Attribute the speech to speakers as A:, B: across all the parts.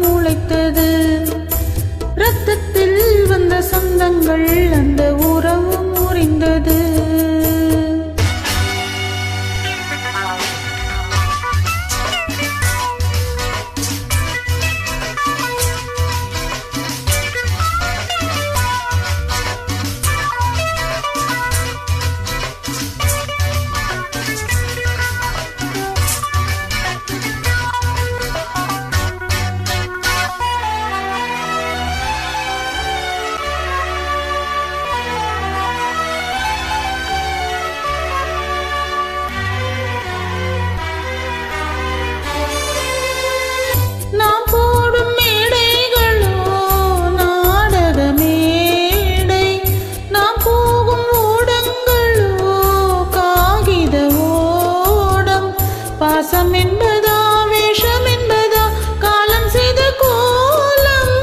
A: முளைத்தது. இரத்தத்தில் வந்த சொந்தங்கள் அந்த உறவு முறிந்தது. பாசம் என்பதா வேஷம் என்பதா காலம் செய்த கோலம்.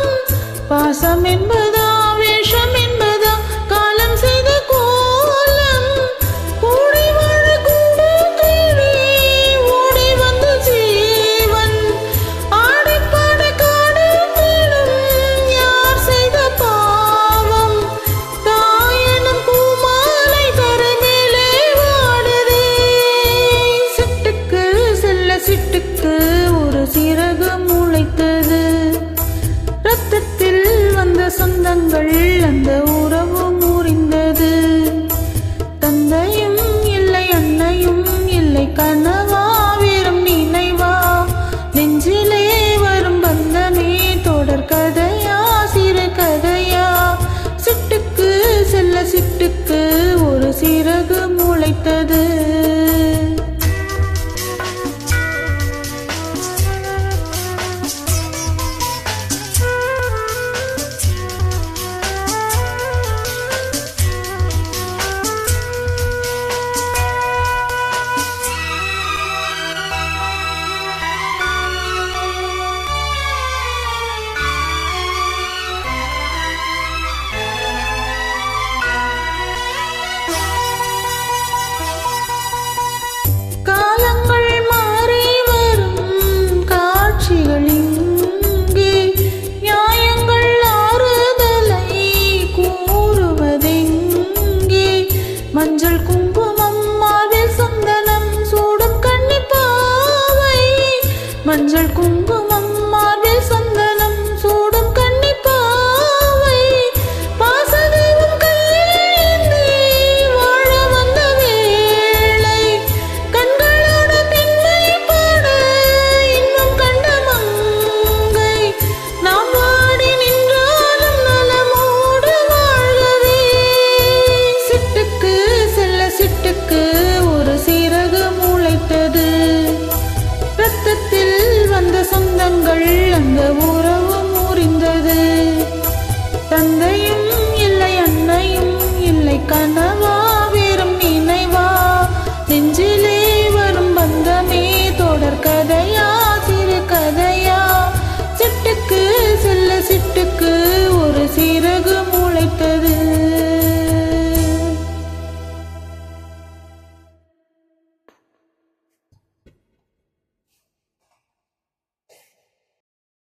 A: பாசம் என்பதா வேஷம் என்பதா காலம் செய்த கோலம். கூடி வாழ கூடு தேடி ஓடி வந்த ஜீவன். ஆடி பாட காடு தேடும் யார் செய்த பாவம். தாயனும் பூமாலை தரை மேலே வாடுதே. சிட்டுக்கு ஒரு சிறகு முளைத்தது. இரத்தத்தில் வந்த சொந்தங்கள் அந்த உறவு முறிந்தது. தந்தையும் இல்லை அன்னையும் இல்லை கனவா வெறும் நினைவா. நெஞ்சிலே வரும் பந்தமே தொடர் கதையா சிறு கதையா. சிட்டுக்கு ஒரு சிறகு முளைத்தது.